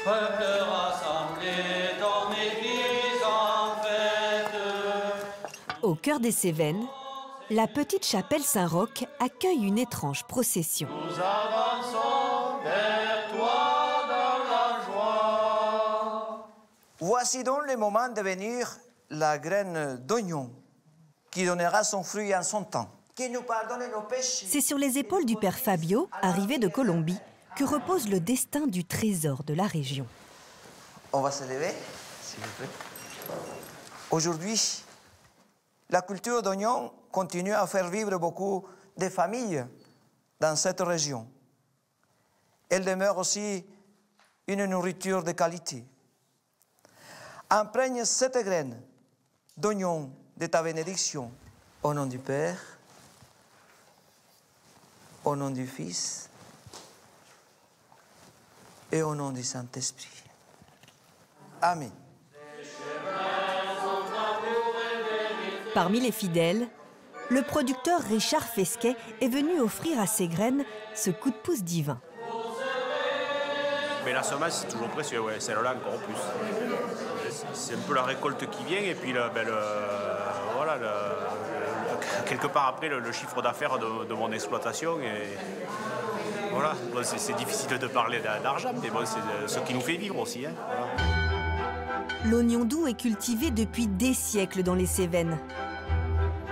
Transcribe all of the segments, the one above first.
Peuple rassemblé, ton église en fête. Au cœur des Cévennes, la petite chapelle Saint-Roch accueille une étrange procession. Nous avançons vers toi dans la joie. Voici donc le moment de venir la graine d'oignon qui donnera son fruit en son temps. Qui nous pardonne nos péchés. C'est sur les épaules du père Fabio, arrivé de Colombie, que repose le destin du trésor de la région. On va se lever, s'il vous plaît. Aujourd'hui, la culture d'oignon continue à faire vivre beaucoup de familles dans cette région. Elle demeure aussi une nourriture de qualité. Imprègne cette graine d'oignon de ta bénédiction. Au nom du Père, au nom du Fils et au nom du Saint-Esprit. Amen. Parmi les fidèles, le producteur Richard Fesquet est venu offrir à ses graines ce coup de pouce divin. Mais la semence, c'est toujours précieux, ouais, celle-là encore plus. C'est un peu la récolte qui vient et puis voilà, quelque part après le chiffre d'affaires de mon exploitation. Et voilà, bon, c'est difficile de parler d'argent, mais bon, c'est ce qui nous fait vivre aussi. Hein, voilà. L'oignon doux est cultivé depuis des siècles dans les Cévennes.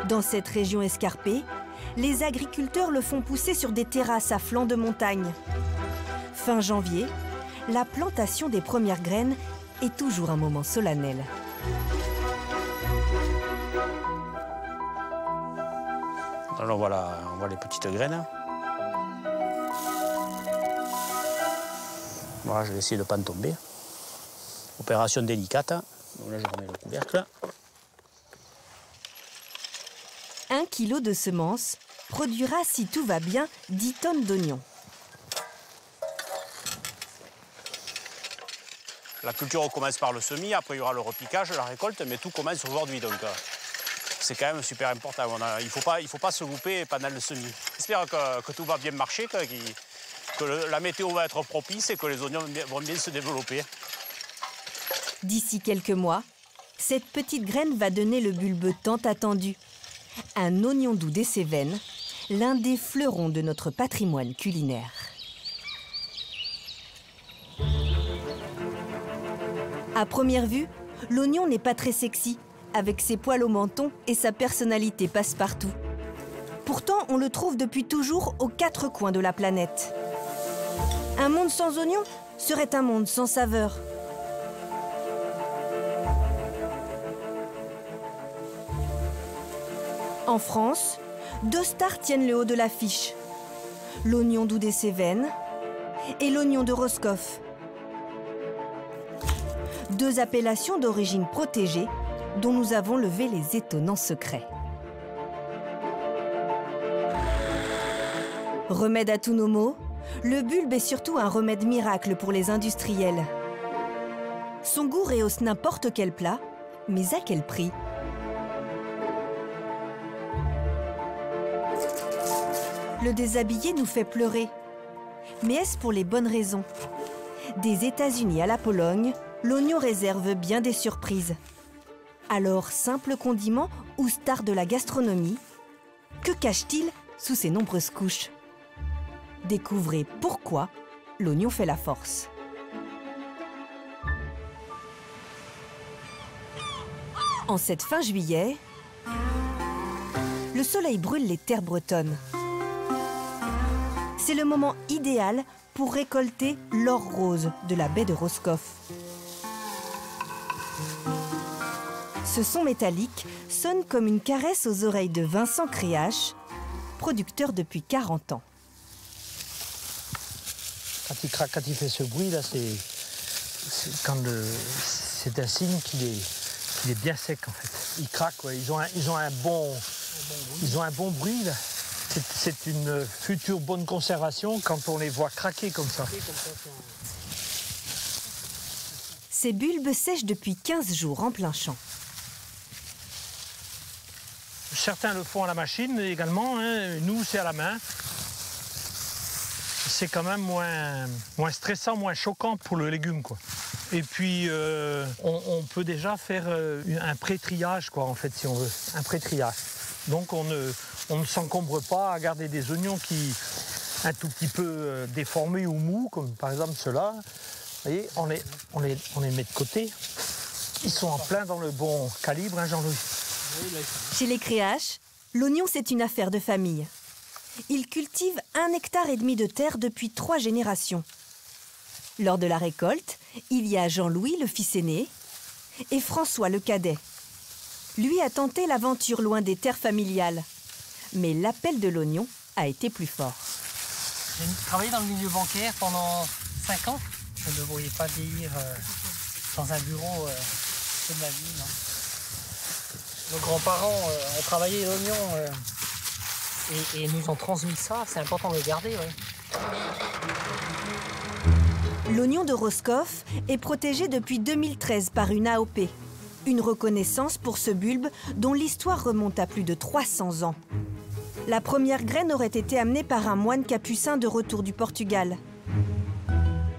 Dans cette région escarpée, les agriculteurs le font pousser sur des terrasses à flanc de montagne. Fin janvier, la plantation des premières graines est toujours un moment solennel. Alors voilà, on voit les petites graines. Voilà, je vais essayer de ne pas en tomber. Opération délicate. Donc là, je remets le couvercle. 1 kilo de semences produira, si tout va bien, 10 tonnes d'oignons. La culture commence par le semis, après il y aura le repiquage, la récolte, mais tout commence aujourd'hui. Donc c'est quand même super important. Il ne faut pas se louper pendant le semis. J'espère que tout va bien marcher, que la météo va être propice et que les oignons vont bien se développer. D'ici quelques mois, cette petite graine va donner le bulbe tant attendu. Un oignon doux des Cévennes, l'un des fleurons de notre patrimoine culinaire. À première vue, l'oignon n'est pas très sexy, avec ses poils au menton et sa personnalité passe-partout. Pourtant, on le trouve depuis toujours aux 4 coins de la planète. Un monde sans oignons serait un monde sans saveur. En France, 2 stars tiennent le haut de l'affiche. L'oignon doux des Cévennes et l'oignon de Roscoff. 2 appellations d'origine protégée dont nous avons levé les étonnants secrets. Remède à tous nos maux, le bulbe est surtout un remède miracle pour les industriels. Son goût rehausse n'importe quel plat, mais à quel prix ? Le déshabiller nous fait pleurer. Mais est-ce pour les bonnes raisons? Des États-Unis à la Pologne, l'oignon réserve bien des surprises. Alors, simple condiment ou star de la gastronomie, que cache-t-il sous ces nombreuses couches? Découvrez pourquoi l'oignon fait la force. En cette fin juillet, le soleil brûle les terres bretonnes. C'est le moment idéal pour récolter l'or rose de la baie de Roscoff. Ce son métallique sonne comme une caresse aux oreilles de Vincent Créache, producteur depuis 40 ans. Quand il craque, quand il fait ce bruit là, c'est un signe qu'il est bien sec en fait. Il craque, ouais. Ils ont un bon bruit là. C'est une future bonne conservation quand on les voit craquer comme ça. Ces bulbes sèchent depuis 15 jours en plein champ. Certains le font à la machine également, hein. Nous c'est à la main. c'est quand même moins stressant, moins choquant pour le légume, quoi. Et puis, on peut déjà faire un pré-triage, quoi, en fait, si on veut. Un pré-triage. Donc, on ne s'encombre pas à garder des oignons qui un tout petit peu déformés ou mous, comme par exemple ceux-là. Vous voyez, on les met de côté. Ils sont en plein dans le bon calibre, hein, Jean-Louis? Chez les Créaches, l'oignon, c'est une affaire de famille. Ils cultivent 1,5 hectare de terre depuis 3 générations. Lors de la récolte, il y a Jean-Louis, le fils aîné, et François, le cadet. Lui a tenté l'aventure loin des terres familiales. Mais l'appel de l'oignon a été plus fort. J'ai travaillé dans le milieu bancaire pendant 5 ans. Je ne me voyais pas vieillir dans un bureau toute ma vie. Non. Nos grands-parents ont travaillé l'oignon et nous ont transmis ça. C'est important de le garder. Ouais. L'oignon de Roscoff est protégé depuis 2013 par une AOP. Une reconnaissance pour ce bulbe dont l'histoire remonte à plus de 300 ans. La première graine aurait été amenée par un moine capucin de retour du Portugal.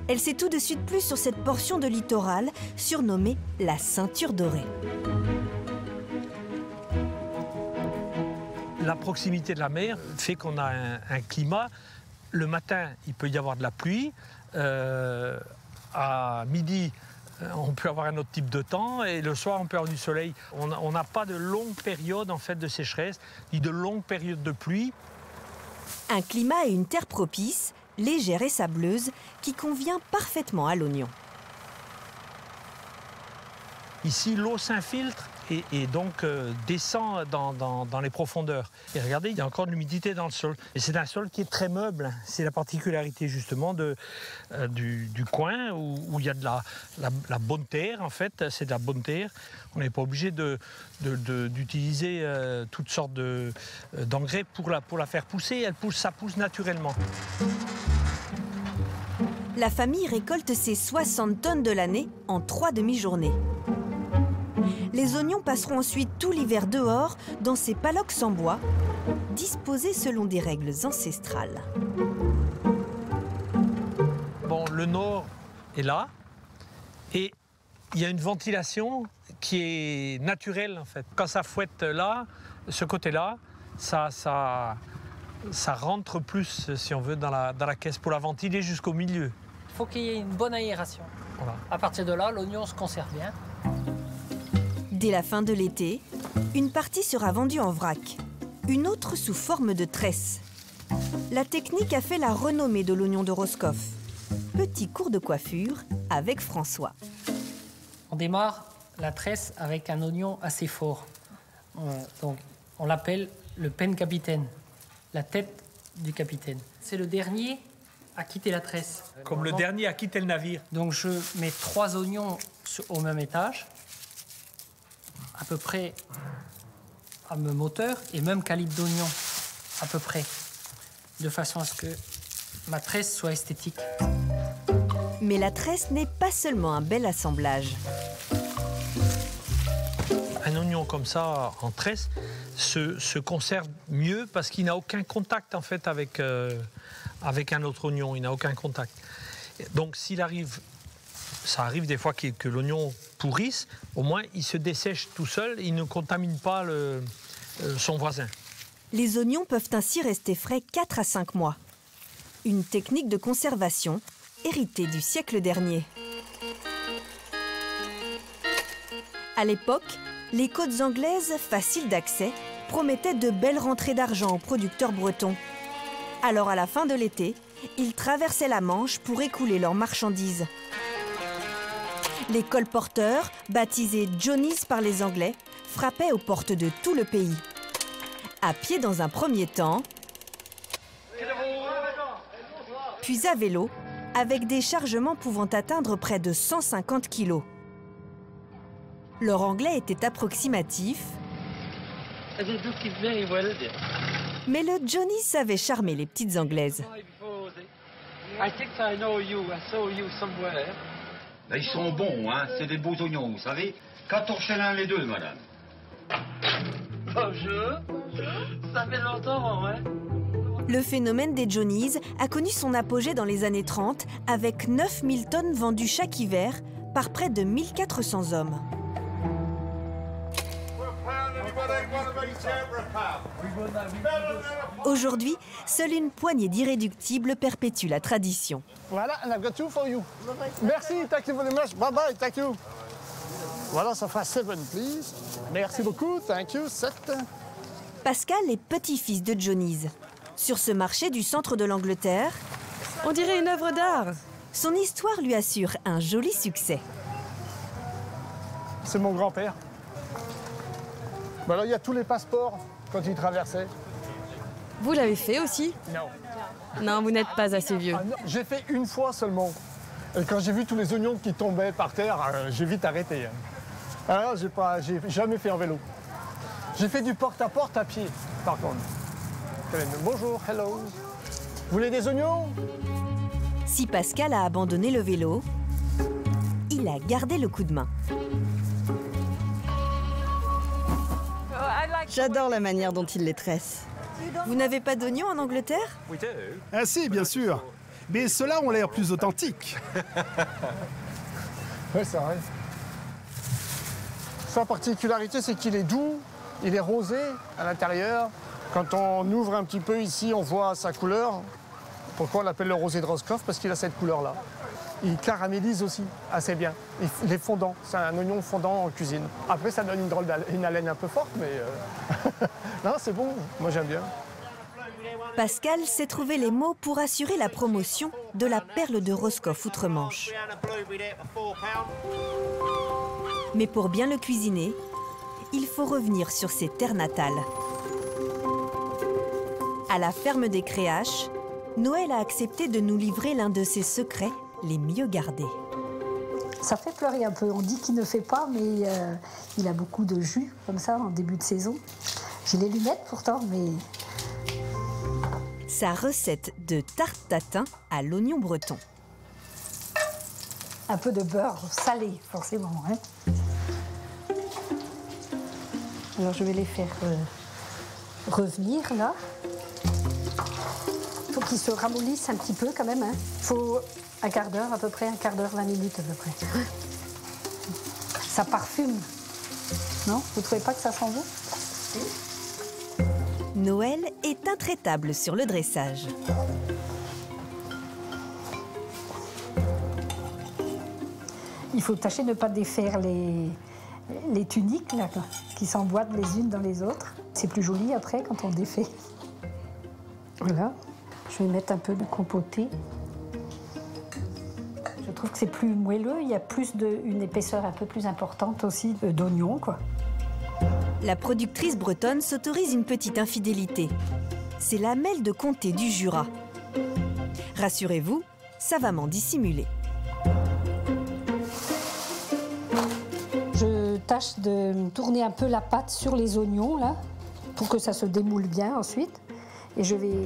Elle s'est tout de suite plu sur cette portion de littoral, surnommée la ceinture dorée. La proximité de la mer fait qu'on a un climat. Le matin, il peut y avoir de la pluie. À midi, on peut avoir un autre type de temps. Et le soir, on peut avoir du soleil. On n'a pas de longue période en fait, de sécheresse, ni de longue période de pluie. Un climat et une terre propice, légère et sableuse, qui convient parfaitement à l'oignon. Ici, l'eau s'infiltre et donc descend dans les profondeurs. Et regardez, il y a encore de l'humidité dans le sol. Et c'est un sol qui est très meuble. C'est la particularité justement du coin où il y a de la bonne terre, en fait. C'est de la bonne terre. On n'est pas obligé d'utiliser toutes sortes d'engrais pour la faire pousser. Ça pousse naturellement. La famille récolte ses 60 tonnes de l'année en 3 demi-journées. Les oignons passeront ensuite tout l'hiver dehors dans ces palocs en bois, disposés selon des règles ancestrales. Bon, le nord est là et il y a une ventilation qui est naturelle en fait. Quand ça fouette là, ce côté-là, ça rentre plus, si on veut, dans la caisse pour la ventiler jusqu'au milieu. Il faut qu'il y ait une bonne aération. Voilà. À partir de là, l'oignon se conserve bien. Dès la fin de l'été, une partie sera vendue en vrac, une autre sous forme de tresse. La technique a fait la renommée de l'oignon de Roscoff. Petit cours de coiffure avec François. On démarre la tresse avec un oignon assez fort. Donc, on l'appelle le pen capitaine, la tête du capitaine. C'est le dernier à quitter la tresse. Comme le dernier a quitté le navire. Donc je mets 3 oignons au même étage, à peu près à même hauteur et même calibre d'oignon, à peu près, de façon à ce que ma tresse soit esthétique. Mais la tresse n'est pas seulement un bel assemblage. Un oignon comme ça, en tresse, se conserve mieux parce qu'il n'a aucun contact en fait avec un autre oignon, il n'a aucun contact. Donc s'il arrive, ça arrive des fois que l'oignon pourrisse, au moins il se dessèche tout seul, il ne contamine pas son voisin. Les oignons peuvent ainsi rester frais 4 à 5 mois. Une technique de conservation héritée du siècle dernier. À l'époque, les côtes anglaises, faciles d'accès, promettaient de belles rentrées d'argent aux producteurs bretons. Alors à la fin de l'été, ils traversaient la Manche pour écouler leurs marchandises. Les colporteurs, baptisés Johnnies par les Anglais, frappaient aux portes de tout le pays. À pied dans un premier temps, puis à vélo, avec des chargements pouvant atteindre près de 150 kilos. Leur anglais était approximatif, mais le Johnny savait charmer les petites Anglaises. Là, ils sont bons, hein, c'est des beaux oignons, vous savez. 14 chelins les deux, madame. Bonjour, ça fait longtemps, hein. Le phénomène des Johnnies a connu son apogée dans les années 30 avec 9000 tonnes vendues chaque hiver par près de 1400 hommes. Aujourd'hui, seule une poignée d'irréductibles perpétue la tradition. Voilà, and I've got 2 for you. Merci, thank you very much. Bye bye, thank you. Voilà, ça fera 7, please. Merci beaucoup, thank you, 7. Pascal est petit-fils de Johnnies. Sur ce marché du centre de l'Angleterre, On dirait une œuvre d'art. son histoire lui assure un joli succès. C'est mon grand-père. Alors, il y a tous les passeports quand il traversait. Vous l'avez fait aussi? Non. Non, vous n'êtes pas assez vieux. Ah non, j'ai fait une fois seulement. Et quand j'ai vu tous les oignons qui tombaient par terre, j'ai vite arrêté. Alors, j'ai jamais fait en vélo. J'ai fait du porte-à-porte à pied, par contre. Bonjour, hello. Vous voulez des oignons? Si Pascal a abandonné le vélo, il a gardé le coup de main. J'adore la manière dont il les tresse. Vous n'avez pas d'oignons en Angleterre? Ah si, bien sûr. Mais ceux-là ont l'air plus authentiques. Oui, c'est vrai. Sa particularité, c'est qu'il est doux, il est rosé à l'intérieur. Quand on ouvre un petit peu ici, on voit sa couleur. Pourquoi on l'appelle le rosé de Roscoff? Parce qu'il a cette couleur-là. Il caramélise aussi assez bien. Il est fondant. C'est un oignon fondant en cuisine. Après, ça donne une haleine un peu forte, mais non, c'est bon. Moi, j'aime bien. Pascal sait trouver les mots pour assurer la promotion de la perle de Roscoff outre-Manche. Mais pour bien le cuisiner, il faut revenir sur ses terres natales. À la ferme des Créaches, Noël a accepté de nous livrer l'un de ses secrets les mieux gardés. Ça fait pleurer un peu. On dit qu'il ne fait pas, mais il a beaucoup de jus, comme ça, en début de saison. J'ai les lunettes pourtant, mais... Sa recette de tarte tatin à l'oignon breton. Un peu de beurre salé, forcément. Hein. Alors, je vais les faire revenir, là. Il faut qu'ils se ramollissent un petit peu, quand même. Il faut un quart d'heure, à peu près, 20 minutes, à peu près. Ça parfume. Non? Vous ne trouvez pas que ça sent bon? Noël est intraitable sur le dressage. Il faut tâcher de ne pas défaire les tuniques là, qui s'emboîtent les unes dans les autres. C'est plus joli après quand on défait. Voilà. Je vais mettre un peu de compoté. Je trouve que c'est plus moelleux. Il y a une épaisseur un peu plus importante aussi d'oignon, quoi. La productrice bretonne s'autorise une petite infidélité. C'est la Mel de Comté du Jura. Rassurez-vous, savamment dissimulée. Je tâche de tourner un peu la pâte sur les oignons, là, pour que ça se démoule bien ensuite. Et je vais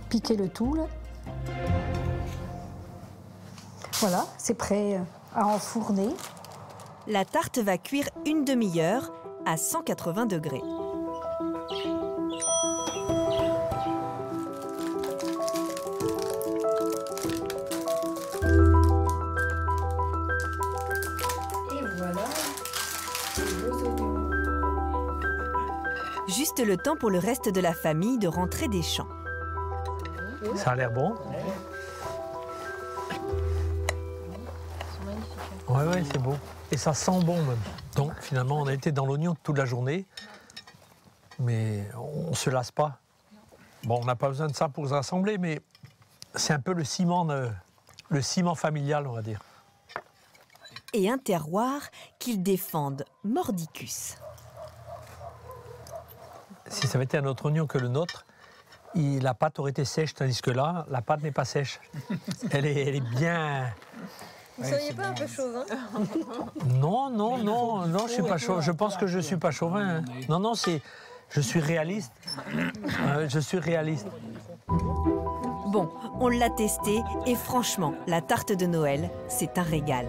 piquer le tout, là. Voilà, c'est prêt à enfourner. La tarte va cuire une demi-heure à 180 degrés. Et voilà, les beaux oignons. Juste le temps pour le reste de la famille de rentrer des champs. Ça a l'air bon. Ouais, c'est beau. Et ça sent bon même. Donc finalement, on a été dans l'oignon toute la journée, mais on ne se lasse pas. Bon, on n'a pas besoin de ça pour se rassembler, mais c'est un peu le ciment familial, on va dire. Et un terroir qu'ils défendent mordicus. Si ça avait été un autre oignon que le nôtre, la pâte aurait été sèche, tandis que là, la pâte n'est pas sèche. Elle est bien... Vous ne seriez pas un peu chauvin? Non, je suis pas chauvin. Je pense que je suis pas chauvin. Hein. Non, je suis réaliste. Je suis réaliste. Bon, on l'a testé et franchement, la tarte de Noël, c'est un régal.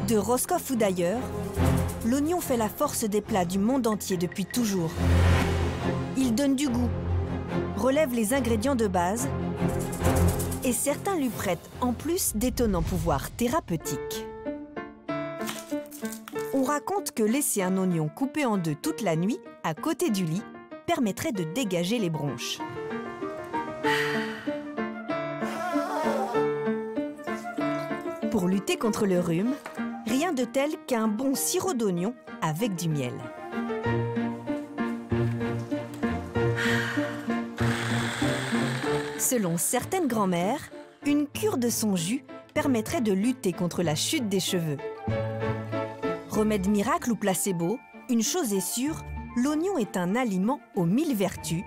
De Roscoff ou d'ailleurs, l'oignon fait la force des plats du monde entier depuis toujours. Il donne du goût, relève les ingrédients de base et certains lui prêtent en plus d'étonnants pouvoirs thérapeutiques. On raconte que laisser un oignon coupé en deux toute la nuit, à côté du lit, permettrait de dégager les bronches. Pour lutter contre le rhume, rien de tel qu'un bon sirop d'oignon avec du miel. Selon certaines grand-mères, une cure de son jus permettrait de lutter contre la chute des cheveux. Remède miracle ou placebo, une chose est sûre, l'oignon est un aliment aux 1000 vertus,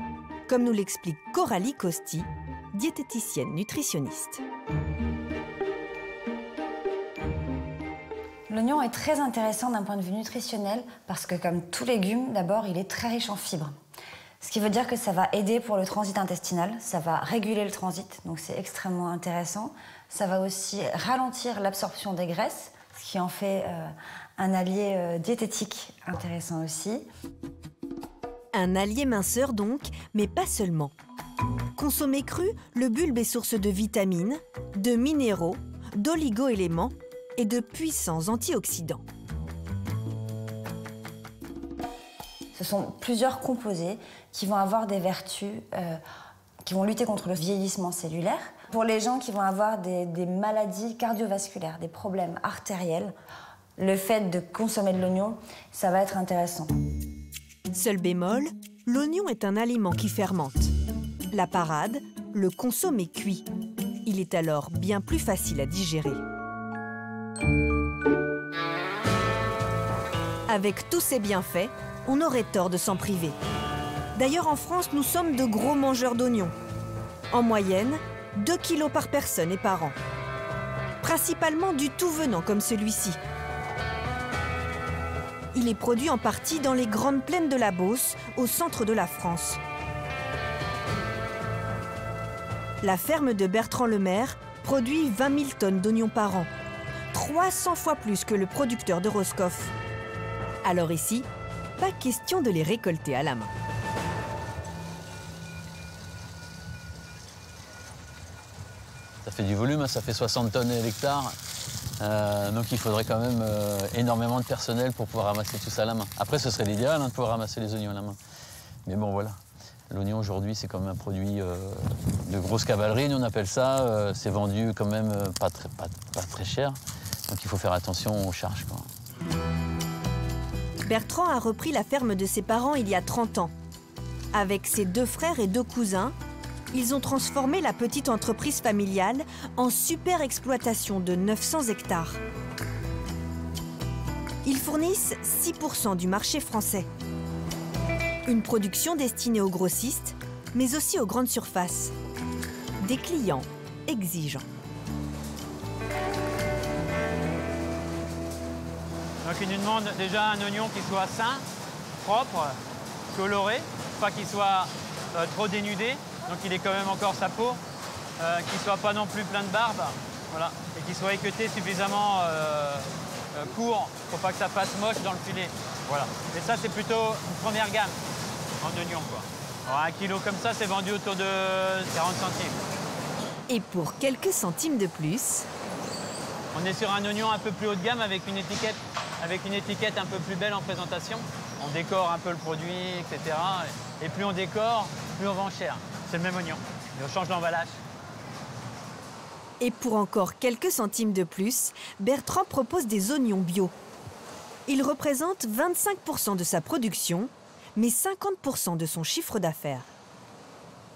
comme nous l'explique Coralie Costi, diététicienne nutritionniste. L'oignon est très intéressant d'un point de vue nutritionnel parce que, comme tout légume, d'abord, il est très riche en fibres. Ce qui veut dire que ça va aider pour le transit intestinal, ça va réguler le transit, donc c'est extrêmement intéressant. Ça va aussi ralentir l'absorption des graisses, ce qui en fait un allié diététique intéressant aussi. Un allié minceur donc, mais pas seulement. Consommé cru, le bulbe est source de vitamines, de minéraux, d'oligo-éléments et de puissants antioxydants. Ce sont plusieurs composés qui vont avoir des vertus, qui vont lutter contre le vieillissement cellulaire. Pour les gens qui vont avoir des maladies cardiovasculaires, des problèmes artériels, le fait de consommer de l'oignon, ça va être intéressant. Seul bémol, l'oignon est un aliment qui fermente. La parade, le consommer cuit. Il est alors bien plus facile à digérer. Avec tous ces bienfaits, on aurait tort de s'en priver. D'ailleurs, en France, nous sommes de gros mangeurs d'oignons. En moyenne, 2 kilos par personne et par an. Principalement du tout venant comme celui-ci. Il est produit en partie dans les grandes plaines de la Beauce, au centre de la France. La ferme de Bertrand Lemaire produit 20 000 tonnes d'oignons par an, 300 fois plus que le producteur de Roscoff. Alors ici, pas question de les récolter à la main. Ça fait du volume, ça fait 60 tonnes à l'hectare. Donc il faudrait quand même énormément de personnel pour pouvoir ramasser tout ça à la main. Après, ce serait l'idéal de pouvoir ramasser les oignons à la main. Mais bon, voilà. L'oignon, aujourd'hui, c'est quand même un produit de grosse cavalerie, nous on appelle ça. C'est vendu quand même pas très cher. Donc il faut faire attention aux charges, quoi. Bertrand a repris la ferme de ses parents il y a 30 ans. Avec ses 2 frères et 2 cousins, ils ont transformé la petite entreprise familiale en super exploitation de 900 hectares. Ils fournissent 6% du marché français. Une production destinée aux grossistes, mais aussi aux grandes surfaces. Des clients exigeants. Donc il nous demande déjà un oignon qui soit sain, propre, coloré, pas qu'il soit trop dénudé, donc il ait quand même encore sa peau, qu'il soit pas non plus plein de barbe, voilà, et qu'il soit équeuté suffisamment court pour pas que ça fasse moche dans le filet. Voilà. Et ça c'est plutôt une première gamme en oignon, quoi. Alors, 1 kilo comme ça, c'est vendu autour de 40 centimes. Et pour quelques centimes de plus, on est sur un oignon un peu plus haut de gamme avec une étiquette un peu plus belle en présentation. On décore un peu le produit, etc. Et plus on décore, plus on vend cher. C'est le même oignon, mais on change l'emballage. Et pour encore quelques centimes de plus, Bertrand propose des oignons bio. Ils représentent 25% de sa production, mais 50% de son chiffre d'affaires.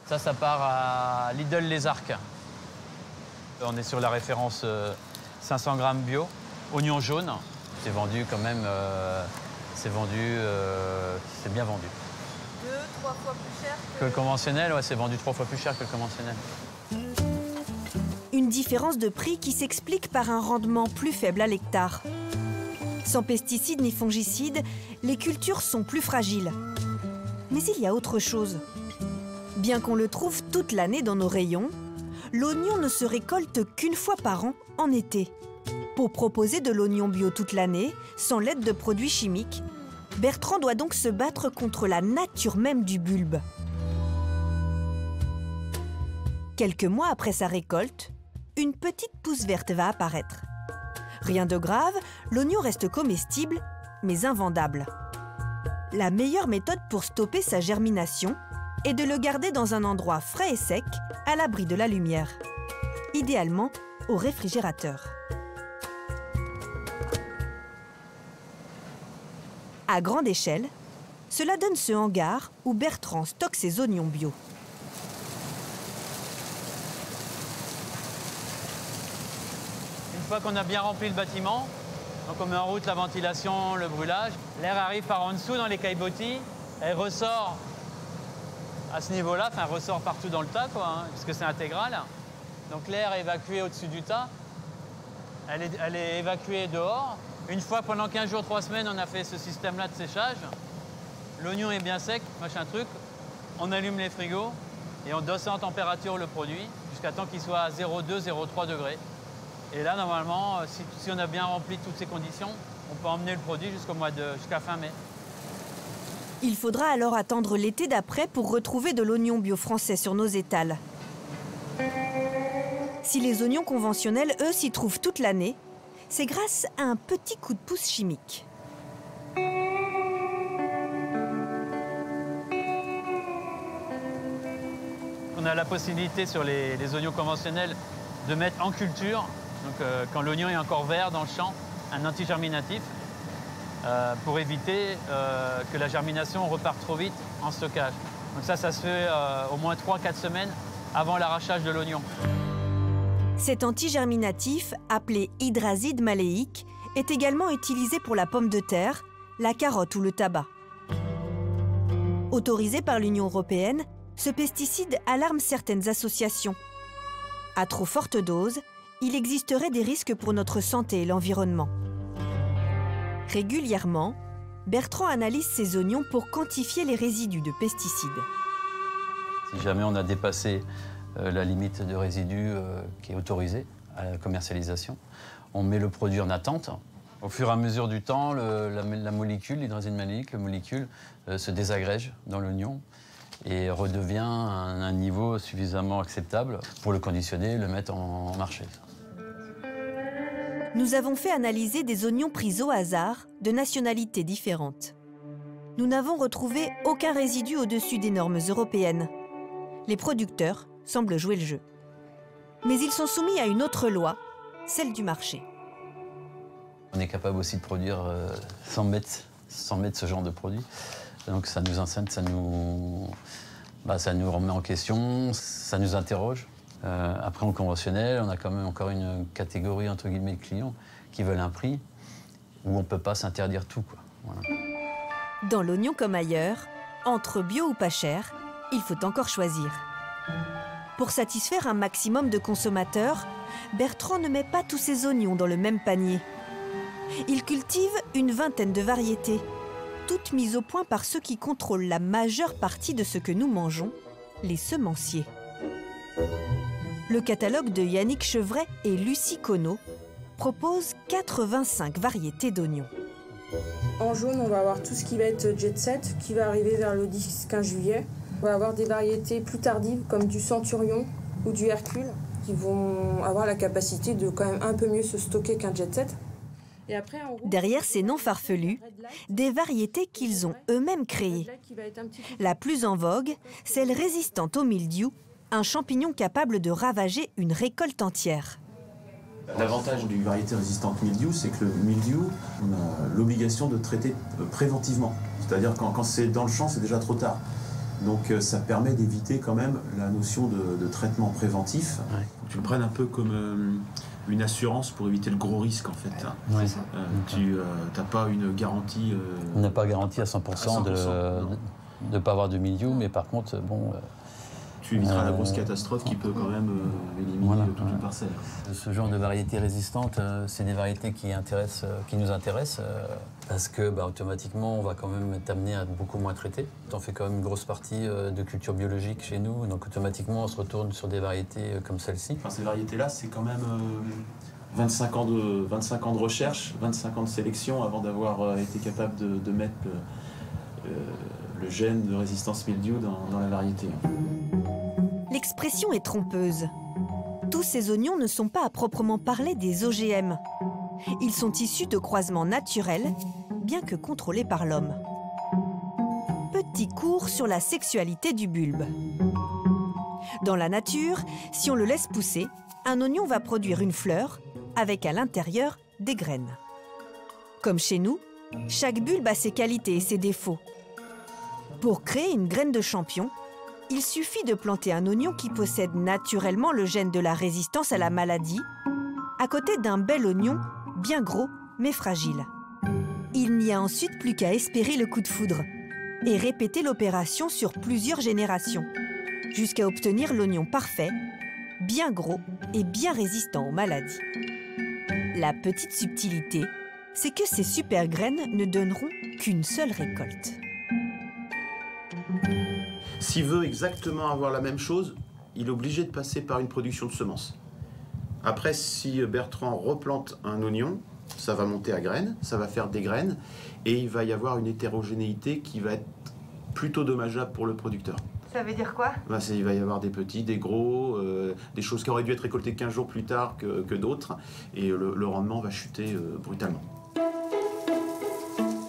Ça part à Lidl Les Arcs. On est sur la référence 500 grammes bio, oignon jaune. C'est vendu quand même, c'est bien vendu. 2-3 fois plus cher que le conventionnel, ouais, c'est vendu 3 fois plus cher que le conventionnel. Une différence de prix qui s'explique par un rendement plus faible à l'hectare. Sans pesticides ni fongicides, les cultures sont plus fragiles. Mais il y a autre chose. Bien qu'on le trouve toute l'année dans nos rayons, l'oignon ne se récolte qu'une fois par an, en été. Pour proposer de l'oignon bio toute l'année, sans l'aide de produits chimiques, Bertrand doit donc se battre contre la nature même du bulbe. Quelques mois après sa récolte, une petite pousse verte va apparaître. Rien de grave, l'oignon reste comestible, mais invendable. La meilleure méthode pour stopper sa germination est de le garder dans un endroit frais et sec, à l'abri de la lumière. Idéalement, au réfrigérateur. À grande échelle, cela donne ce hangar où Bertrand stocke ses oignons bio. Une fois qu'on a bien rempli le bâtiment, donc on met en route la ventilation, le brûlage, l'air arrive par en dessous dans les caillebotis, elle ressort à ce niveau-là, enfin ressort partout dans le tas, quoi, hein, puisque c'est intégral. Donc l'air est évacué au-dessus du tas, elle est évacuée dehors. Une fois, pendant 15 jours, 3 semaines, on a fait ce système-là de séchage. L'oignon est bien sec, machin truc. On allume les frigos et on descend en température le produit jusqu'à temps qu'il soit à 0,2, 0,3 degrés. Et là, normalement, si on a bien rempli toutes ces conditions, on peut emmener le produit jusqu'à fin mai. Il faudra alors attendre l'été d'après pour retrouver de l'oignon bio français sur nos étals. Si les oignons conventionnels, eux, s'y trouvent toute l'année, c'est grâce à un petit coup de pouce chimique. On a la possibilité sur les oignons conventionnels de mettre en culture, donc quand l'oignon est encore vert dans le champ, un anti-germinatif pour éviter que la germination reparte trop vite en stockage. Donc ça se fait au moins 3-4 semaines avant l'arrachage de l'oignon. Cet antigerminatif, appelé hydrazide maléique, est également utilisé pour la pomme de terre, la carotte ou le tabac. Autorisé par l'Union européenne, ce pesticide alarme certaines associations. À trop forte dose, il existerait des risques pour notre santé et l'environnement. Régulièrement, Bertrand analyse ses oignons pour quantifier les résidus de pesticides. Si jamais on a dépassé la limite de résidus qui est autorisée à la commercialisation, on met le produit en attente. Au fur et à mesure du temps, la molécule, l'hydrazine maléique, se désagrège dans l'oignon et redevient à un niveau suffisamment acceptable pour le conditionner et le mettre en marché. Nous avons fait analyser des oignons pris au hasard de nationalités différentes. Nous n'avons retrouvé aucun résidu au-dessus des normes européennes. Les producteurs semblent jouer le jeu. Mais ils sont soumis à une autre loi, celle du marché. On est capable aussi de produire sans mettre ce genre de produit. Donc ça nous enseigne, ça nous remet en question, ça nous interroge. Après, en conventionnel, on a quand même encore une catégorie entre guillemets de clients qui veulent un prix où on ne peut pas s'interdire tout, quoi. Voilà. Dans l'oignon comme ailleurs, entre bio ou pas cher, il faut encore choisir. Pour satisfaire un maximum de consommateurs, Bertrand ne met pas tous ses oignons dans le même panier. Il cultive une vingtaine de variétés, toutes mises au point par ceux qui contrôlent la majeure partie de ce que nous mangeons, les semenciers. Le catalogue de Yannick Chevret et Lucie Conneau propose 85 variétés d'oignons. En jaune, on va avoir tout ce qui va être jet set, qui va arriver vers le 10-15 juillet. On va avoir des variétés plus tardives, comme du Centurion ou du Hercule, qui vont avoir la capacité de quand même un peu mieux se stocker qu'un jet set. Et après, en rouge, derrière ces noms farfelus, des variétés qu'ils ont eux-mêmes créées. La plus en vogue, celle résistante au mildiou, un champignon capable de ravager une récolte entière. L'avantage du variété résistante mildiou, c'est que le mildiou, on a l'obligation de traiter préventivement. C'est-à-dire quand c'est dans le champ, c'est déjà trop tard. Donc ça permet d'éviter quand même la notion de traitement préventif. Ouais. Tu le prennes un peu comme une assurance pour éviter le gros risque en fait. Ouais. Tu n'as pas une garantie... On n'a pas garanti à 100%, de ne pas avoir de mildiou, mais par contre, bon... tu éviteras la grosse catastrophe qui peut quand même éliminer toute une parcelle. Ce genre de variétés résistantes, c'est des variétés qui nous intéressent parce que automatiquement, on va quand même être amené à beaucoup moins traiter. On fait quand même une grosse partie de culture biologique chez nous, donc automatiquement, on se retourne sur des variétés comme celle-ci. Enfin, ces variétés-là, c'est quand même 25 ans de recherche, 25 ans de sélection avant d'avoir été capable de mettre le gène de résistance mildiou dans la variété. L'expression est trompeuse. Tous ces oignons ne sont pas à proprement parler des OGM. Ils sont issus de croisements naturels, bien que contrôlés par l'homme. Petit cours sur la sexualité du bulbe. Dans la nature, si on le laisse pousser, un oignon va produire une fleur avec à l'intérieur des graines. Comme chez nous, chaque bulbe a ses qualités et ses défauts. Pour créer une graine de champignon, il suffit de planter un oignon qui possède naturellement le gène de la résistance à la maladie, à côté d'un bel oignon bien gros mais fragile. Il n'y a ensuite plus qu'à espérer le coup de foudre et répéter l'opération sur plusieurs générations, jusqu'à obtenir l'oignon parfait, bien gros et bien résistant aux maladies. La petite subtilité, c'est que ces super graines ne donneront qu'une seule récolte. S'il veut exactement avoir la même chose, il est obligé de passer par une production de semences. Après, si Bertrand replante un oignon, ça va monter à graines, ça va faire des graines, et il va y avoir une hétérogénéité qui va être plutôt dommageable pour le producteur. Ça veut dire quoi? Il va y avoir des petits, des gros, des choses qui auraient dû être récoltées 15 jours plus tard que d'autres, et le rendement va chuter brutalement.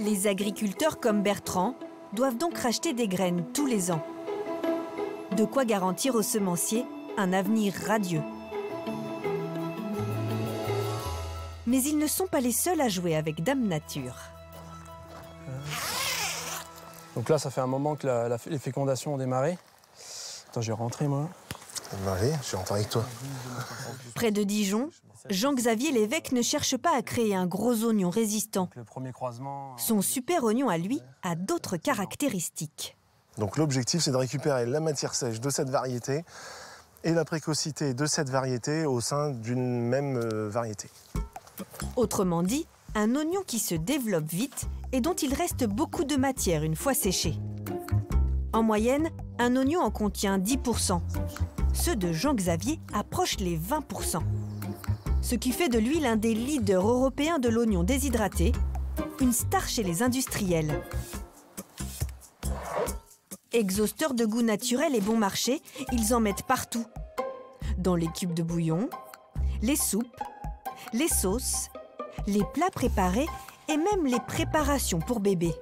Les agriculteurs comme Bertrand doivent donc racheter des graines tous les ans. De quoi garantir aux semenciers un avenir radieux. Mais ils ne sont pas les seuls à jouer avec Dame Nature. Donc là, ça fait un moment que les fécondations ont démarré. Attends, je vais rentrer, moi. Allez, je rentre avec toi. Près de Dijon, Jean-Xavier Lévesque ne cherche pas à créer un gros oignon résistant. Le premier croisement... Son super oignon à lui a d'autres caractéristiques. Donc l'objectif, c'est de récupérer la matière sèche de cette variété et la précocité de cette variété au sein d'une même variété. Autrement dit, un oignon qui se développe vite et dont il reste beaucoup de matière une fois séché. En moyenne, un oignon en contient 10%. Ceux de Jean-Xavier approchent les 20%. Ce qui fait de lui l'un des leaders européens de l'oignon déshydraté, une star chez les industriels. Exhausteurs de goût naturel et bon marché, ils en mettent partout. Dans les cubes de bouillon, les soupes, les sauces, les plats préparés et même les préparations pour bébés.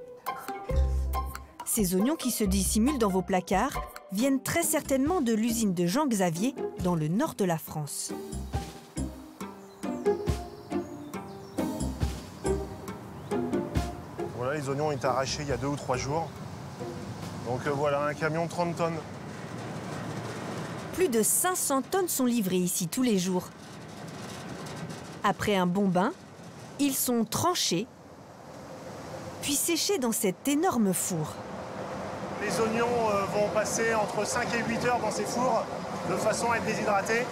Ces oignons qui se dissimulent dans vos placards viennent très certainement de l'usine de Jean-Xavier dans le nord de la France. Voilà, les oignons ont été arrachés il y a 2 ou 3 jours. Donc voilà, un camion de 30 tonnes. Plus de 500 tonnes sont livrées ici tous les jours. Après un bon bain, ils sont tranchés, puis séchés dans cet énorme four. Les oignons vont passer entre 5 et 8 heures dans ces fours de façon à être déshydratés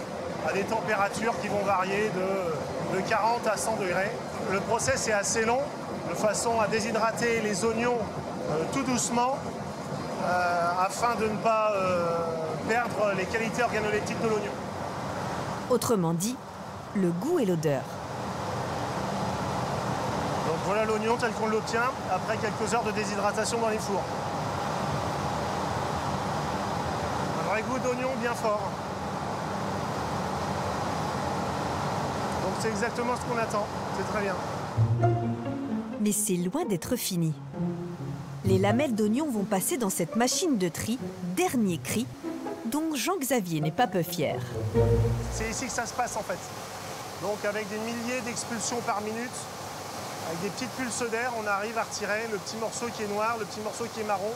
à des températures qui vont varier de 40 à 100 degrés. Le process est assez long, de façon à déshydrater les oignons tout doucement afin de ne pas perdre les qualités organoleptiques de l'oignon. Autrement dit, le goût et l'odeur. Donc voilà l'oignon tel qu'on l'obtient après quelques heures de déshydratation dans les fours. Un vrai goût d'oignon bien fort. Donc c'est exactement ce qu'on attend, c'est très bien. Mais c'est loin d'être fini. Les lamelles d'oignon vont passer dans cette machine de tri, dernier cri, dont Jean-Xavier n'est pas peu fier. C'est ici que ça se passe en fait. Donc avec des milliers d'expulsions par minute, avec des petites pulses d'air, on arrive à retirer le petit morceau qui est noir, le petit morceau qui est marron,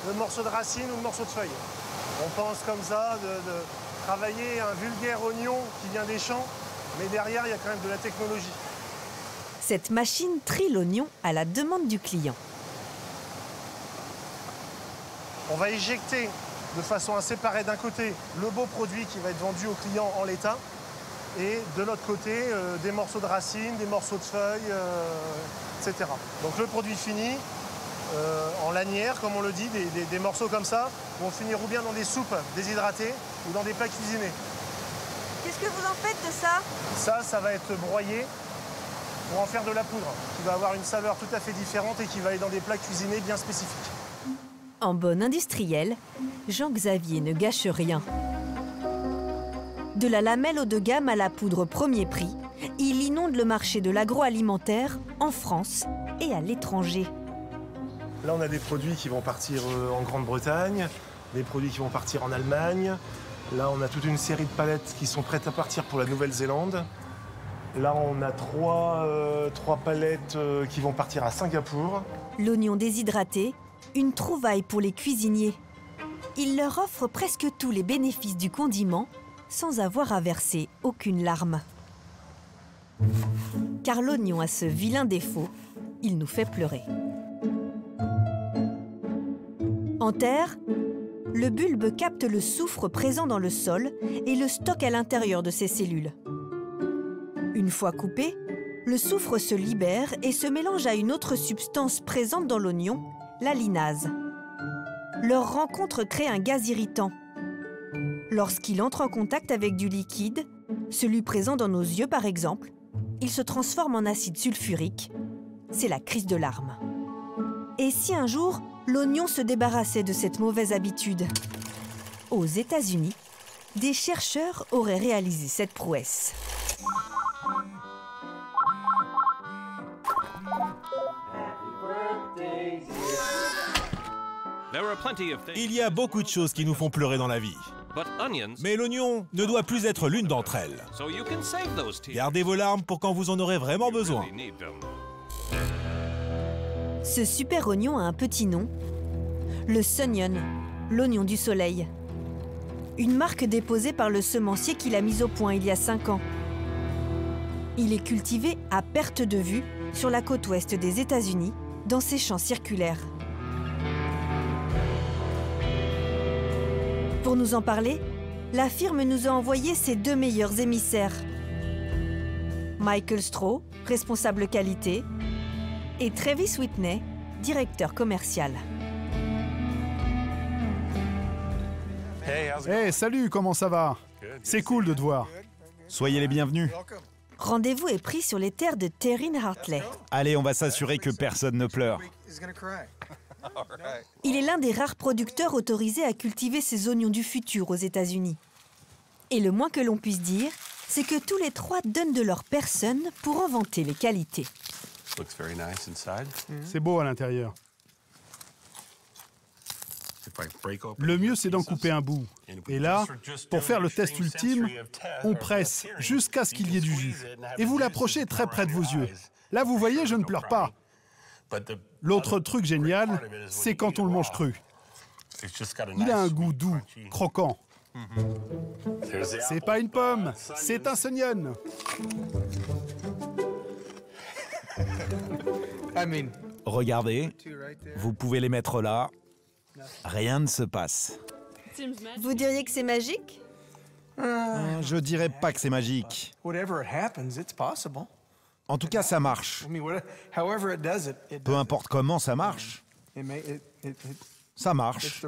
le morceau de racine ou le morceau de feuille. On pense comme ça de travailler un vulgaire oignon qui vient des champs, mais derrière il y a quand même de la technologie. Cette machine trie l'oignon à la demande du client. On va éjecter de façon à séparer d'un côté le beau produit qui va être vendu au client en l'état et de l'autre côté des morceaux de racines, des morceaux de feuilles, etc. Donc le produit fini, en lanière comme on le dit, des morceaux comme ça vont finir ou bien dans des soupes déshydratées ou dans des plats cuisinés. Qu'est-ce que vous en faites de ça? Ça va être broyé pour en faire de la poudre, qui va avoir une saveur tout à fait différente et qui va aller dans des plats cuisinés bien spécifiques. En bon industriel, Jean-Xavier ne gâche rien. De la lamelle haut de gamme à la poudre premier prix, il inonde le marché de l'agroalimentaire en France et à l'étranger. Là, on a des produits qui vont partir en Grande-Bretagne, des produits qui vont partir en Allemagne. Là, on a toute une série de palettes qui sont prêtes à partir pour la Nouvelle-Zélande. Là, on a trois palettes qui vont partir à Singapour. L'oignon déshydraté, une trouvaille pour les cuisiniers. Il leur offre presque tous les bénéfices du condiment sans avoir à verser aucune larme. Car l'oignon a ce vilain défaut, il nous fait pleurer. En terre, le bulbe capte le soufre présent dans le sol et le stocke à l'intérieur de ses cellules. Une fois coupé, le soufre se libère et se mélange à une autre substance présente dans l'oignon, la linase. Leur rencontre crée un gaz irritant. Lorsqu'il entre en contact avec du liquide, celui présent dans nos yeux par exemple, il se transforme en acide sulfurique. C'est la crise de larmes. Et si un jour, l'oignon se débarrassait de cette mauvaise habitude? Aux États-Unis, des chercheurs auraient réalisé cette prouesse. Il y a beaucoup de choses qui nous font pleurer dans la vie. Mais l'oignon ne doit plus être l'une d'entre elles. Gardez vos larmes pour quand vous en aurez vraiment besoin. Ce super oignon a un petit nom, le Sunyon, l'oignon du soleil. Une marque déposée par le semencier qui l'a mise au point il y a 5 ans. Il est cultivé à perte de vue sur la côte ouest des États-Unis, dans ses champs circulaires. Pour nous en parler, la firme nous a envoyé ses 2 meilleurs émissaires. Michael Stroh, responsable qualité, et Travis Whitney, directeur commercial. Hey, salut, comment ça va? C'est cool de te voir. Soyez les bienvenus. Rendez-vous est pris sur les terres de Terrine Hartley. Allez, on va s'assurer que personne ne pleure. Il est l'un des rares producteurs autorisés à cultiver ces oignons du futur aux États-Unis. Et le moins que l'on puisse dire, c'est que tous les 3 donnent de leur personne pour en vanter les qualités. C'est beau à l'intérieur. Le mieux, c'est d'en couper un bout. Et là, pour faire le test ultime, on presse jusqu'à ce qu'il y ait du jus. Et vous l'approchez très près de vos yeux. Là, vous voyez, je ne pleure pas. L'autre truc génial, c'est quand on le mange cru. Il a un goût doux, croquant. C'est pas une pomme, c'est un Sunyon. Regardez, vous pouvez les mettre là. Rien ne se passe. Vous diriez que c'est magique? Je dirais pas que c'est magique. En tout cas, ça marche. Peu importe comment ça marche, ça marche.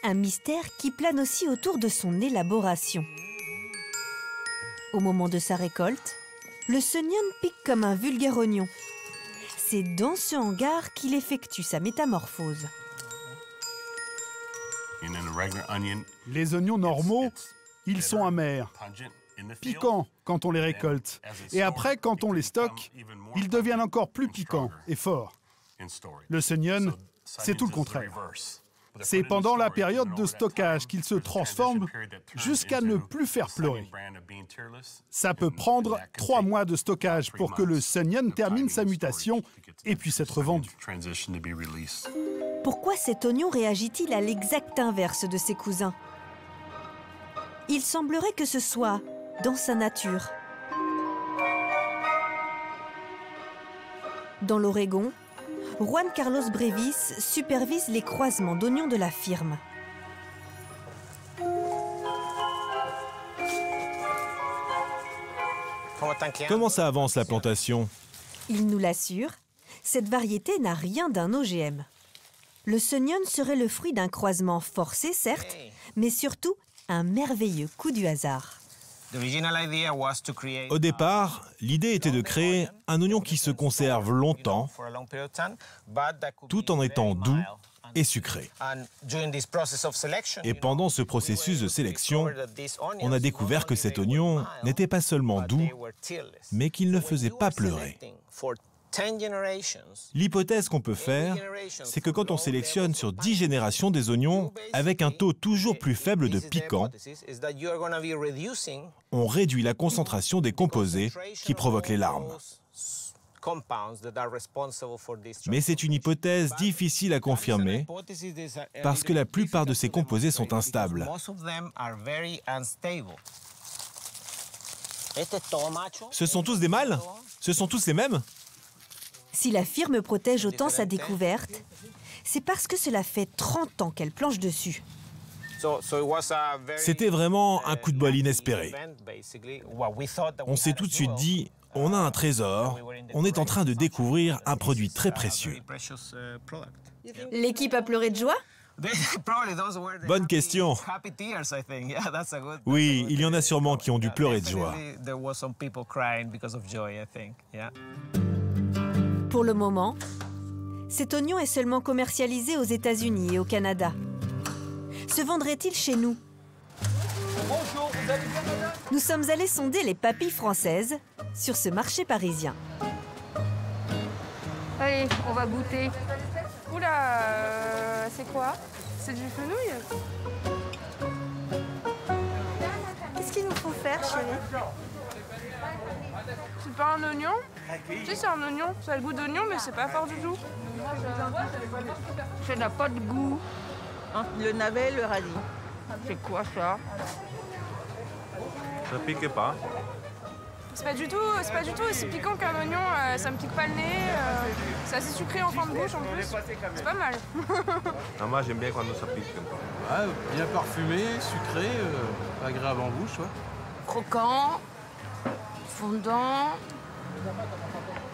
Un mystère qui plane aussi autour de son élaboration. Au moment de sa récolte, le Sunyon pique comme un vulgaire oignon. C'est dans ce hangar qu'il effectue sa métamorphose. Les oignons normaux, ils sont amers, piquants quand on les récolte. Et après, quand on les stocke, ils deviennent encore plus piquants et forts. Le Sunyon, c'est tout le contraire. C'est pendant la période de stockage qu'il se transforme jusqu'à ne plus faire pleurer. Ça peut prendre 3 mois de stockage pour que le Sunyon termine sa mutation et puisse être vendu. Pourquoi cet oignon réagit-il à l'exact inverse de ses cousins? Il semblerait que ce soit dans sa nature. Dans l'Oregon, Juan Carlos Brevis supervise les croisements d'oignons de la firme. Comment ça avance la plantation? Il nous l'assure, cette variété n'a rien d'un OGM. Le Sunyon serait le fruit d'un croisement forcé, certes, mais surtout un merveilleux coup du hasard. Au départ, l'idée était de créer un oignon qui se conserve longtemps, tout en étant doux et sucré. Et pendant ce processus de sélection, on a découvert que cet oignon n'était pas seulement doux, mais qu'il ne faisait pas pleurer. L'hypothèse qu'on peut faire, c'est que quand on sélectionne sur 10 générations des oignons avec un taux toujours plus faible de piquant, on réduit la concentration des composés qui provoquent les larmes. Mais c'est une hypothèse difficile à confirmer parce que la plupart de ces composés sont instables. Ce sont tous des mâles? Ce sont tous les mêmes? Si la firme protège autant sa découverte, c'est parce que cela fait 30 ans qu'elle planche dessus. C'était vraiment un coup de bol inespéré. On s'est tout de suite dit, on a un trésor, on est en train de découvrir un produit très précieux. L'équipe a pleuré de joie? Bonne question. Oui, il y en a sûrement qui ont dû pleurer de joie. Pour le moment, cet oignon est seulement commercialisé aux États-Unis et au Canada. Se vendrait-il chez nous? Bonjour, vous allez bien, madame? Nous sommes allés sonder les papilles françaises sur ce marché parisien. Allez, on va goûter. Oula, c'est quoi? C'est du fenouil? Qu'est-ce qu'il nous faut faire, chérie? C'est pas un oignon? Si, c'est un oignon. Ça a le goût d'oignon, mais c'est pas fort du tout. Ça n'a pas de goût. Le navet et le radis. C'est quoi ça? Ça pique pas. C'est pas du tout aussi piquant qu'un oignon. Ça me pique pas le nez. C'est assez sucré en fin de bouche en plus. C'est pas mal. Ah, moi, j'aime bien quand ça pique. Ouais, bien parfumé, sucré, agréable en bouche. Ouais. Croquant, fondant,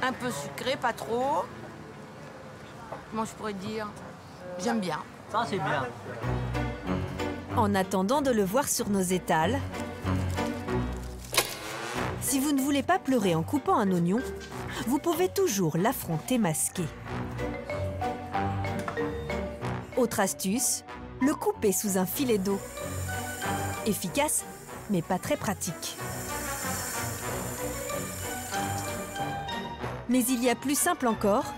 un peu sucré, pas trop. Comment je pourrais dire? J'aime bien. Ça, c'est bien. En attendant de le voir sur nos étals, si vous ne voulez pas pleurer en coupant un oignon, vous pouvez toujours l'affronter masqué. Autre astuce, le couper sous un filet d'eau. Efficace, mais pas très pratique. Mais il y a plus simple encore,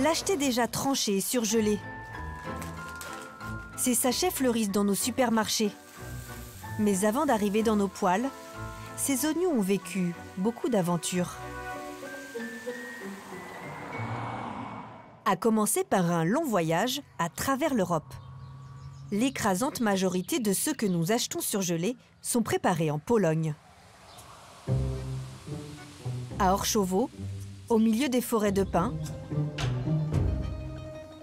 l'acheter déjà tranché et surgelé. Ces sachets fleurissent dans nos supermarchés. Mais avant d'arriver dans nos poêles, ces oignons ont vécu beaucoup d'aventures. À commencer par un long voyage à travers l'Europe. L'écrasante majorité de ceux que nous achetons surgelés sont préparés en Pologne. À Orchowo, au milieu des forêts de pins,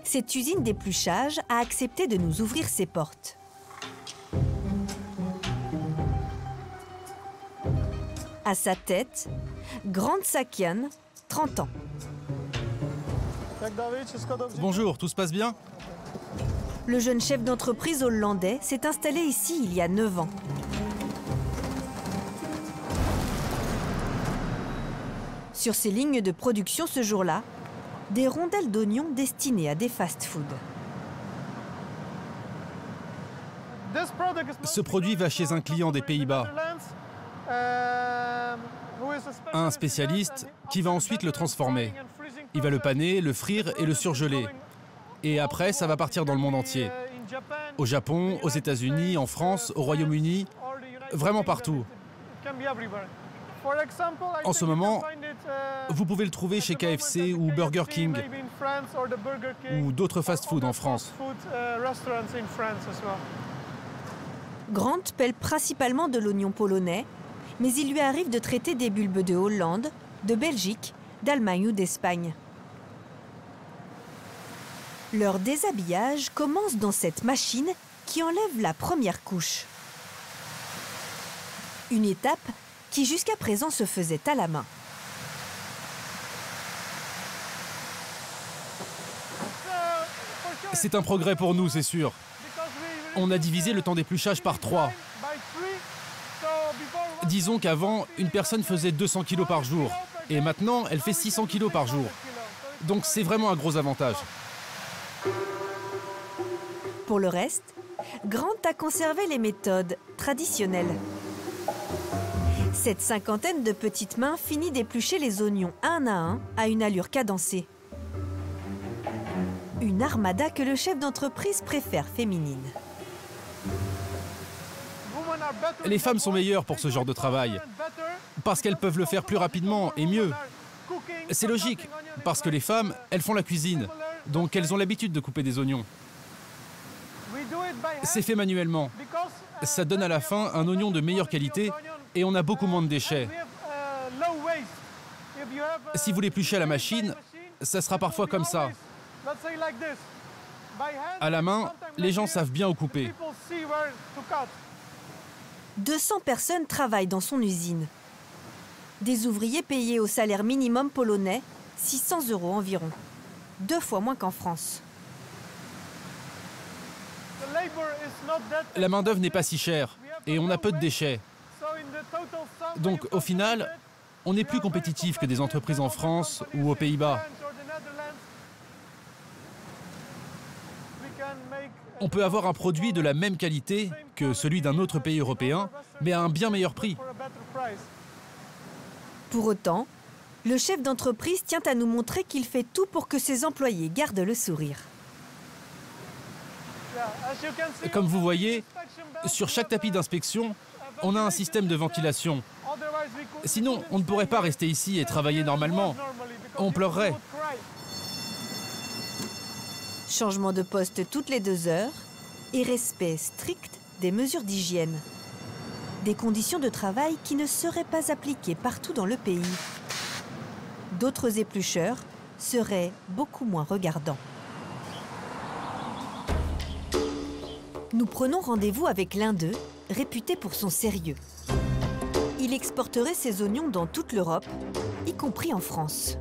cette usine d'épluchage a accepté de nous ouvrir ses portes. À sa tête, Grant Sakian, 30 ans. Bonjour, tout se passe bien? Le jeune chef d'entreprise hollandais s'est installé ici il y a 9 ans. Sur ces lignes de production ce jour-là, des rondelles d'oignons destinées à des fast-foods. Ce produit va chez un client des Pays-Bas. Un spécialiste qui va ensuite le transformer. Il va le paner, le frire et le surgeler. Et après, ça va partir dans le monde entier. Au Japon, aux États-Unis, en France, au Royaume-Uni, vraiment partout. En ce moment, vous pouvez le trouver chez KFC ou Burger King ou d'autres fast-food en France. Grant pèle principalement de l'oignon polonais, mais il lui arrive de traiter des bulbes de Hollande, de Belgique, d'Allemagne ou d'Espagne. Leur déshabillage commence dans cette machine qui enlève la première couche. Une étape qui jusqu'à présent se faisait à la main. C'est un progrès pour nous, c'est sûr. On a divisé le temps d'épluchage par 3. Disons qu'avant, une personne faisait 200 kilos par jour. Et maintenant, elle fait 600 kilos par jour. Donc c'est vraiment un gros avantage. Pour le reste, Grant a conservé les méthodes traditionnelles. Cette cinquantaine de petites mains finit d'éplucher les oignons un à une allure cadencée. Une armada que le chef d'entreprise préfère féminine. Les femmes sont meilleures pour ce genre de travail, parce qu'elles peuvent le faire plus rapidement et mieux. C'est logique, parce que les femmes, elles font la cuisine, donc elles ont l'habitude de couper des oignons. C'est fait manuellement. Ça donne à la fin un oignon de meilleure qualité et on a beaucoup moins de déchets. Si vous l'épluchez à la machine, ça sera parfois comme ça. À la main, les gens savent bien où couper. 200 personnes travaillent dans son usine. Des ouvriers payés au salaire minimum polonais, 600 € environ. 2 fois moins qu'en France. La main-d'œuvre n'est pas si chère et on a peu de déchets. Donc au final, on est plus compétitif que des entreprises en France ou aux Pays-Bas. On peut avoir un produit de la même qualité que celui d'un autre pays européen, mais à un bien meilleur prix. Pour autant, le chef d'entreprise tient à nous montrer qu'il fait tout pour que ses employés gardent le sourire. Comme vous voyez, sur chaque tapis d'inspection, on a un système de ventilation. Sinon, on ne pourrait pas rester ici et travailler normalement. On pleurerait. Changement de poste toutes les 2 heures et respect strict des mesures d'hygiène. Des conditions de travail qui ne seraient pas appliquées partout dans le pays. D'autres éplucheurs seraient beaucoup moins regardants. Nous prenons rendez-vous avec l'un d'eux, réputé pour son sérieux. Il exporterait ses oignons dans toute l'Europe, y compris en France.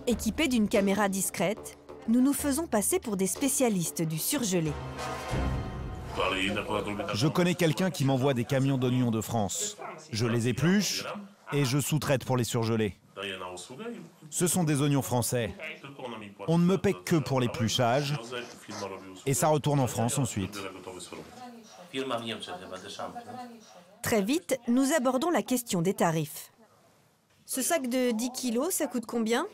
Équipés d'une caméra discrète, nous nous faisons passer pour des spécialistes du surgelé. Je connais quelqu'un qui m'envoie des camions d'oignons de France. Je les épluche et je sous-traite pour les surgeler. Ce sont des oignons français. On ne me paie que pour l'épluchage et ça retourne en France ensuite. Très vite, nous abordons la question des tarifs. Ce sac de 10 kilos, ça coûte combien?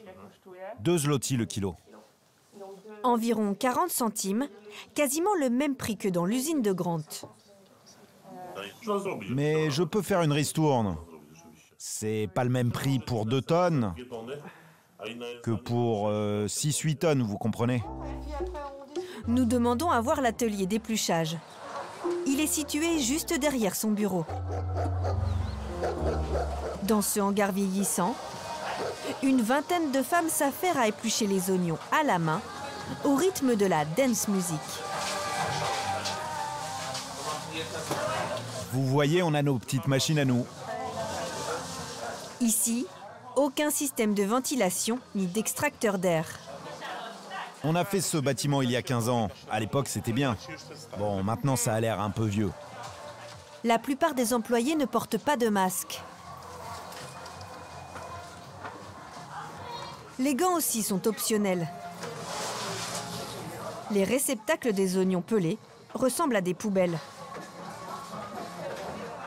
2 zloty le kilo. Environ 40 centimes, quasiment le même prix que dans l'usine de Grant. Mais je peux faire une ristourne. C'est pas le même prix pour 2 tonnes que pour 6-8 tonnes, vous comprenez? Nous demandons à voir l'atelier d'épluchage. Il est situé juste derrière son bureau. Dans ce hangar vieillissant, une vingtaine de femmes s'affairent à éplucher les oignons à la main, au rythme de la dance music. Vous voyez, on a nos petites machines à nous. Ici, aucun système de ventilation ni d'extracteur d'air. On a fait ce bâtiment il y a 15 ans. À l'époque, c'était bien. Bon, maintenant, ça a l'air un peu vieux. La plupart des employés ne portent pas de masque. Les gants aussi sont optionnels. Les réceptacles des oignons pelés ressemblent à des poubelles.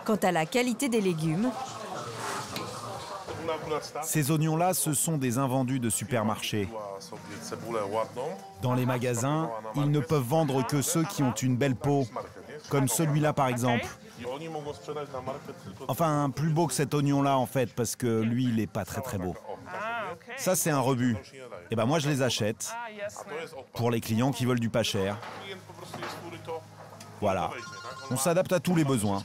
Quant à la qualité des légumes... Ces oignons-là, ce sont des invendus de supermarché. Dans les magasins, ils ne peuvent vendre que ceux qui ont une belle peau, comme celui-là par exemple. Enfin, plus beau que cet oignon-là en fait, parce que lui, il n'est pas très beau. Ça, c'est un rebut. Et ben moi, je les achète pour les clients qui veulent du pas cher. Voilà. On s'adapte à tous les besoins.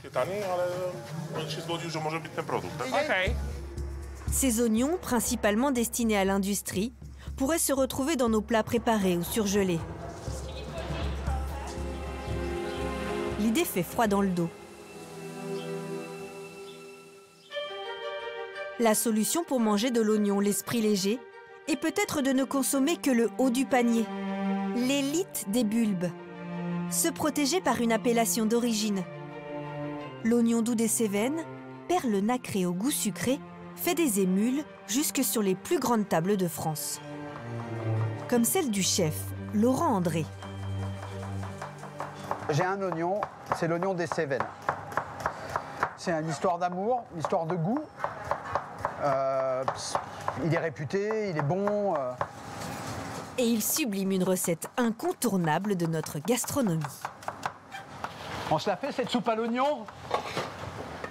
Ces oignons, principalement destinés à l'industrie, pourraient se retrouver dans nos plats préparés ou surgelés. L'idée fait froid dans le dos. La solution pour manger de l'oignon l'esprit léger est peut-être de ne consommer que le haut du panier, l'élite des bulbes, se protéger par une appellation d'origine. l'oignon doux des Cévennes, perle nacrée au goût sucré, fait des émules jusque sur les plus grandes tables de France. Comme celle du chef, Laurent André. J'ai un oignon, c'est l'oignon des Cévennes. C'est une histoire d'amour, une histoire de goût. Il est réputé, il est bon. Et il sublime une recette incontournable de notre gastronomie. On se la fait cette soupe à l'oignon?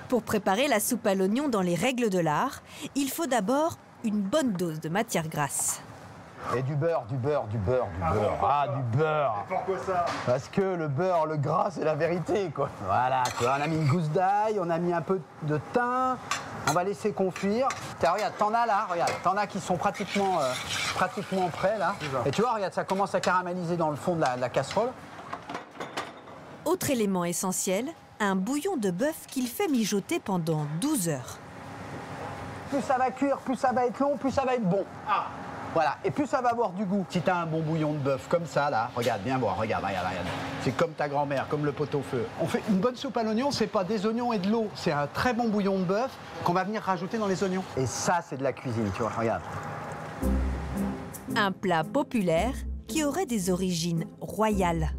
Pour préparer la soupe à l'oignon dans les règles de l'art, il faut d'abord une bonne dose de matière grasse. Et du beurre, du beurre, du beurre, du beurre. Ah, du beurre. Et pourquoi ça? Parce que le beurre, le gras, c'est la vérité, quoi. Voilà, quoi. On a mis une gousse d'ail, on a mis un peu de thym. On va laisser confire. Tiens, regarde, t'en as là, regarde. T'en as qui sont pratiquement prêts, là. Et tu vois, regarde, ça commence à caraméliser dans le fond de la casserole. Autre élément essentiel, un bouillon de bœuf qu'il fait mijoter pendant 12 heures. Plus ça va cuire, plus ça va être long, plus ça va être bon. Ah. Voilà, et plus ça va avoir du goût. Si t'as un bon bouillon de bœuf comme ça, là, regarde, viens voir, regarde. C'est comme ta grand-mère, comme le pot-au-feu. On fait une bonne soupe à l'oignon, c'est pas des oignons et de l'eau, c'est un très bon bouillon de bœuf qu'on va venir rajouter dans les oignons. Et ça, c'est de la cuisine, tu vois, regarde. Un plat populaire qui aurait des origines royales.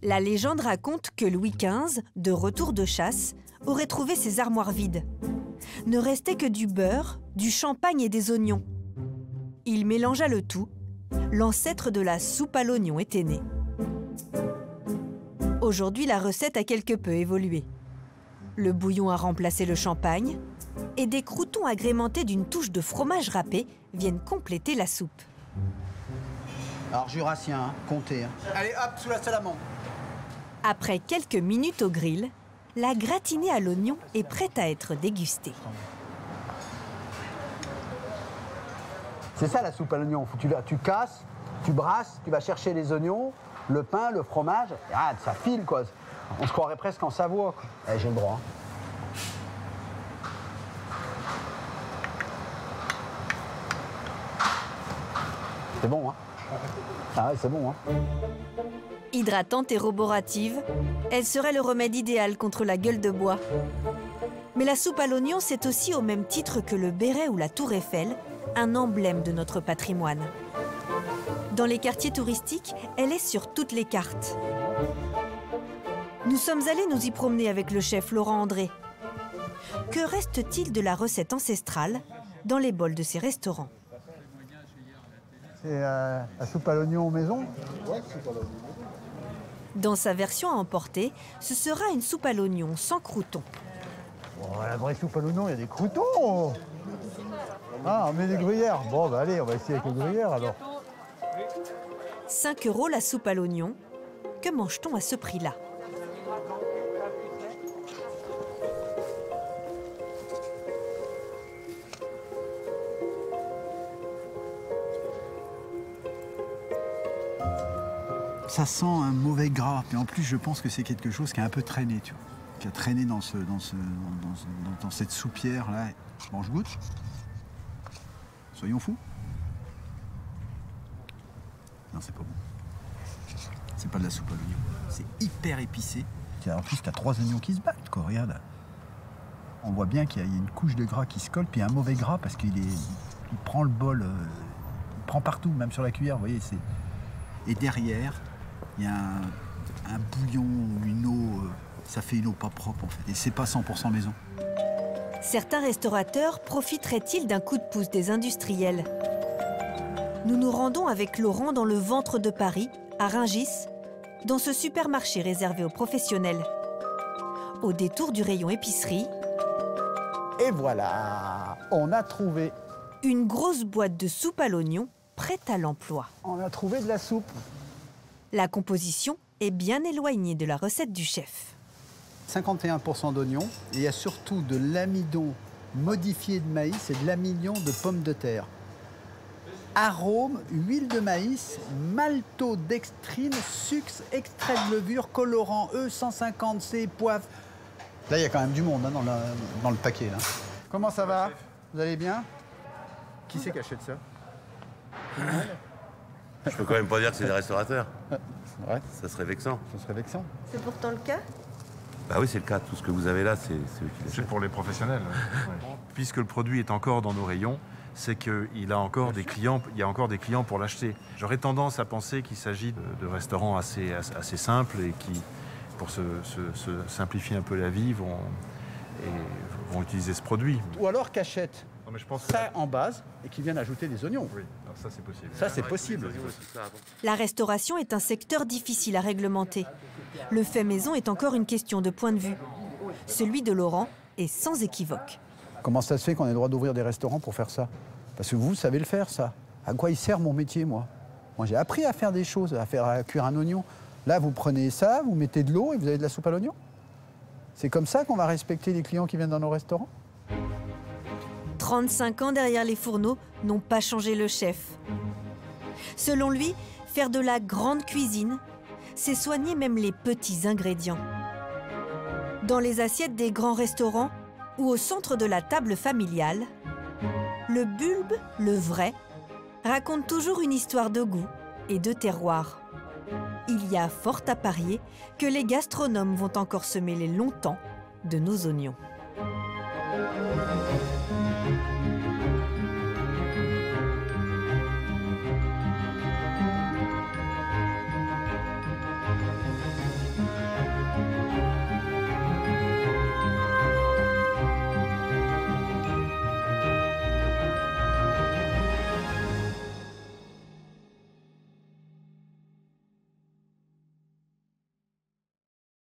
La légende raconte que Louis XV, de retour de chasse, aurait trouvé ses armoires vides. Ne restait que du beurre, du champagne et des oignons. Il mélangea le tout. L'ancêtre de la soupe à l'oignon était né. Aujourd'hui, la recette a quelque peu évolué. Le bouillon a remplacé le champagne et des croûtons agrémentés d'une touche de fromage râpé viennent compléter la soupe. Alors, jurassien, hein, comptez. Hein. Allez, hop, sous la salamandre. Après quelques minutes au grill, la gratinée à l'oignon est prête à être dégustée. C'est ça la soupe à l'oignon. Tu casses, tu brasses, tu vas chercher les oignons, le pain, le fromage. Ah, ça file quoi. On se croirait presque en Savoie. Eh, j'ai le droit. C'est bon, hein? Ah ouais, c'est bon, hein? Hydratante et roborative, elle serait le remède idéal contre la gueule de bois. Mais la soupe à l'oignon, c'est aussi au même titre que le béret ou la tour Eiffel, un emblème de notre patrimoine. Dans les quartiers touristiques, elle est sur toutes les cartes. Nous sommes allés nous y promener avec le chef Laurent André. Que reste-t-il de la recette ancestrale dans les bols de ces restaurants? C'est la soupe à l'oignon maison. Dans sa version à emporter, ce sera une soupe à l'oignon sans croûtons. Oh, la vraie soupe à l'oignon, il y a des croûtons. Ah, on met des gruyères. Bon, bah allez, on va essayer avec les gruyères alors. 5 € la soupe à l'oignon. Que mange-t-on à ce prix-là? Ça sent un mauvais gras. Et en plus, je pense que c'est quelque chose qui a un peu traîné, tu vois. Qui a traîné dans cette soupière-là. Bon, je goûte. Soyons fous. Non, c'est pas bon. C'est pas de la soupe à l'oignon. C'est hyper épicé. En plus, t'as 3 oignons qui se battent, quoi. Regarde. On voit bien qu'il y a une couche de gras qui se colle, puis un mauvais gras parce qu'il prend le bol, il prend partout, même sur la cuillère, vous voyez. Et derrière, il y a un bouillon ou une eau, ça fait une eau pas propre en fait, et c'est pas 100% maison. Certains restaurateurs profiteraient-ils d'un coup de pouce des industriels? Nous nous rendons avec Laurent dans le ventre de Paris, à Rungis, dans ce supermarché réservé aux professionnels. Au détour du rayon épicerie... Et voilà, on a trouvé une grosse boîte de soupe à l'oignon prête à l'emploi. On a trouvé de la soupe. La composition est bien éloignée de la recette du chef. 51% d'oignons, et il y a surtout de l'amidon modifié de maïs et de l'amidon de pommes de terre. Arôme, huile de maïs, maltodextrine, sucre, extrait de levure, colorant E, 150C, poivre. Là, il y a quand même du monde hein, dans le paquet. Là. Comment ça va? Vous allez bien? Qui c'est qui achète ça? Je peux quand même pas dire que c'est des restaurateurs. Ouais. Ça serait vexant. Ça serait vexant. C'est pourtant le cas. Bah oui, c'est le cas. Tout ce que vous avez là, c'est eux qui l'achètent. C'est pour les professionnels. Ouais. Puisque le produit est encore dans nos rayons, c'est qu'il y a encore des clients pour l'acheter. J'aurais tendance à penser qu'il s'agit de restaurants assez simples et qui, pour se simplifier un peu la vie, vont utiliser ce produit. Ou alors qu'achètent ça en base et qu'ils viennent ajouter des oignons. Oui, alors ça c'est possible. Ça c'est possible. La restauration est un secteur difficile à réglementer. Le fait maison est encore une question de point de vue. Celui de Laurent est sans équivoque. Comment ça se fait qu'on ait le droit d'ouvrir des restaurants pour faire ça? Parce que vous savez le faire, ça. À quoi il sert mon métier, moi? Moi, j'ai appris à faire des choses, à cuire un oignon. Là, vous prenez ça, vous mettez de l'eau et vous avez de la soupe à l'oignon. C'est comme ça qu'on va respecter les clients qui viennent dans nos restaurants? 35 ans derrière les fourneaux n'ont pas changé le chef. Selon lui, faire de la grande cuisine, c'est soigner même les petits ingrédients. Dans les assiettes des grands restaurants ou au centre de la table familiale, le bulbe, le vrai, raconte toujours une histoire de goût et de terroir. Il y a fort à parier que les gastronomes vont encore se mêler longtemps de nos oignons.